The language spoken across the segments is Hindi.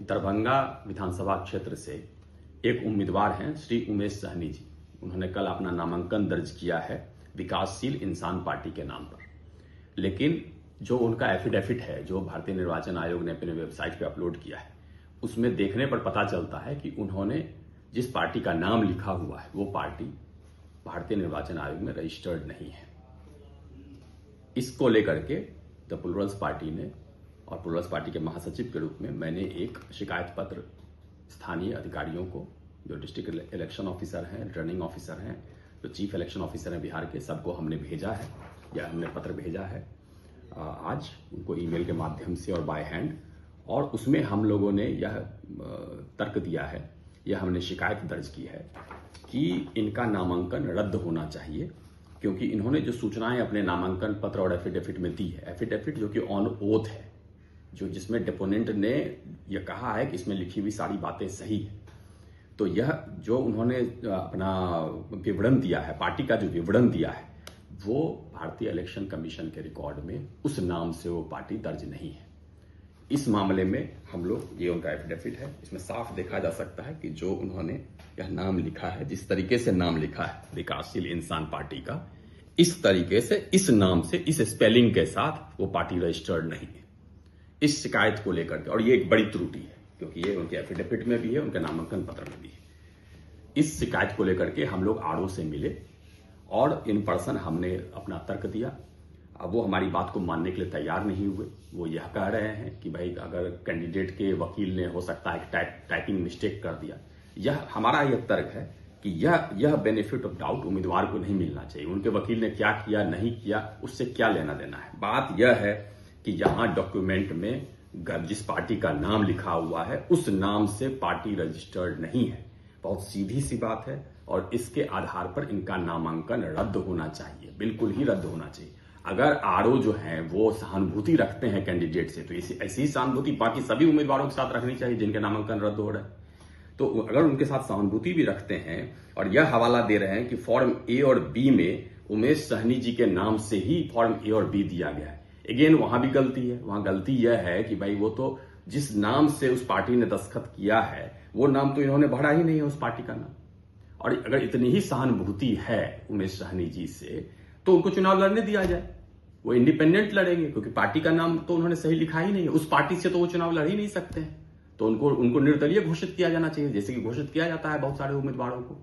दरभंगा विधानसभा क्षेत्र से एक उम्मीदवार हैं श्री उमेश सहनी जी। उन्होंने कल अपना नामांकन दर्ज किया है विकासशील इंसान पार्टी के नाम पर। लेकिन जो उनका एफिडेविट है, जो भारतीय निर्वाचन आयोग ने अपने वेबसाइट पे अपलोड किया है, उसमें देखने पर पता चलता है कि उन्होंने जिस पार्टी का नाम लिखा हुआ है वो पार्टी भारतीय निर्वाचन आयोग में रजिस्टर्ड नहीं है। इसको लेकर के द प्लुरल्स पार्टी ने और प्लुरल्स पार्टी के महासचिव के रूप में मैंने एक शिकायत पत्र स्थानीय अधिकारियों को, जो डिस्ट्रिक्ट इलेक्शन ऑफिसर हैं, रिटर्निंग ऑफिसर हैं, जो चीफ इलेक्शन ऑफिसर हैं बिहार के, सबको हमने भेजा है या हमने पत्र भेजा है आज उनको ईमेल के माध्यम से और बाय हैंड। और उसमें हम लोगों ने यह तर्क दिया है, यह हमने शिकायत दर्ज की है कि इनका नामांकन रद्द होना चाहिए, क्योंकि इन्होंने जो सूचनाएं अपने नामांकन पत्र और एफिडेविट में दी है, एफिडेविट जो कि ऑन ओथ है, जो जिसमें डेपोनेंट ने यह कहा है कि इसमें लिखी हुई सारी बातें सही है, तो यह जो उन्होंने अपना विवरण दिया है, पार्टी का जो विवरण दिया है, वो भारतीय इलेक्शन कमीशन के रिकॉर्ड में उस नाम से वो पार्टी दर्ज नहीं है। इस मामले में हम लोग, ये उनका एफिडेविट है, इसमें साफ देखा जा सकता है कि जो उन्होंने यह नाम लिखा है, जिस तरीके से नाम लिखा है विकासशील इंसान पार्टी का, इस तरीके से, इस नाम से, इस स्पेलिंग के साथ वो पार्टी रजिस्टर्ड नहीं है। इस शिकायत को लेकर के, और ये एक बड़ी त्रुटि है क्योंकि ये उनके एफिडेविट में भी है, उनके नामांकन पत्र में भी है। इस शिकायत को लेकर के हम लोग आरओ से मिले और इन पर्सन हमने अपना तर्क दिया। अब वो हमारी बात को मानने के लिए तैयार नहीं हुए। वो यह कह रहे हैं कि भाई अगर कैंडिडेट के वकील ने हो सकता है टाइपिंग मिस्टेक कर दिया। यह हमारा यह तर्क है कि यह बेनिफिट ऑफ डाउट उम्मीदवार को नहीं मिलना चाहिए। उनके वकील ने क्या किया नहीं किया उससे क्या लेना देना है। बात यह है कि यहाँ डॉक्यूमेंट में जिस पार्टी का नाम लिखा हुआ है उस नाम से पार्टी रजिस्टर्ड नहीं है। बहुत सीधी सी बात है और इसके आधार पर इनका नामांकन रद्द होना चाहिए, बिल्कुल ही रद्द होना चाहिए। अगर आरओ जो है वो सहानुभूति रखते हैं कैंडिडेट से, तो ऐसी ही सहानुभूति बाकी सभी उम्मीदवारों के साथ रखनी चाहिए जिनके नामांकन रद्द हो रहा है। तो अगर उनके साथ सहानुभूति भी रखते हैं और यह हवाला दे रहे हैं कि फॉर्म ए और बी में उमेश सहनी जी के नाम से ही फॉर्म ए और बी दिया गया है, अगेन वहां भी गलती है। वहां गलती यह है कि भाई वो तो जिस नाम से उस पार्टी ने दस्तखत किया है वो नाम तो इन्होंने भरा ही नहीं है, उस पार्टी का नाम। और अगर इतनी ही सहानुभूति है उमेश सहनी जी से तो उनको चुनाव लड़ने दिया जाए, वो इंडिपेंडेंट लड़ेंगे, क्योंकि पार्टी का नाम तो उन्होंने सही लिखा ही नहीं है। उस पार्टी से तो वो चुनाव लड़ ही नहीं सकते हैं, तो उनको निर्दलीय घोषित किया जाना चाहिए, जैसे कि घोषित किया जाता है बहुत सारे उम्मीदवारों को।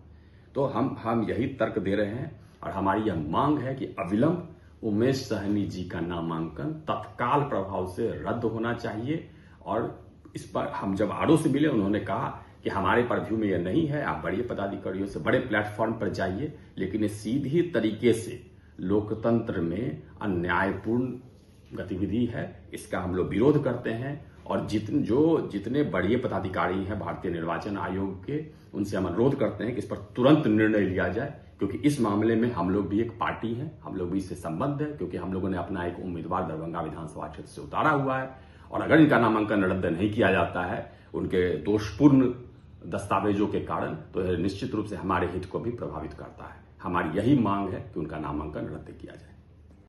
तो हम यही तर्क दे रहे हैं और हमारी यह मांग है कि अविलंब उमेश सहनी जी का नामांकन तत्काल प्रभाव से रद्द होना चाहिए। और इस पर हम जब आरओ से मिले, उन्होंने कहा कि हमारे परव्यू में यह नहीं है, आप बड़े पदाधिकारियों से बड़े प्लेटफॉर्म पर जाइए, लेकिन ये सीधी तरीके से लोकतंत्र में अन्यायपूर्ण गतिविधि है, इसका हम लोग विरोध करते हैं। और जितने बड़े पदाधिकारी हैं भारतीय निर्वाचन आयोग के, उनसे हम अनुरोध करते हैं कि इस पर तुरंत निर्णय लिया जाए, क्योंकि इस मामले में हम लोग भी एक पार्टी हैं, हम लोग भी इससे संबद्ध है, क्योंकि हम लोगों ने अपना एक उम्मीदवार दरभंगा विधानसभा क्षेत्र से उतारा हुआ है। और अगर इनका नामांकन रद्द नहीं किया जाता है उनके दोषपूर्ण दस्तावेजों के कारण, तो यह निश्चित रूप से हमारे हित को भी प्रभावित करता है। हमारी यही मांग है कि उनका नामांकन रद्द किया जाए।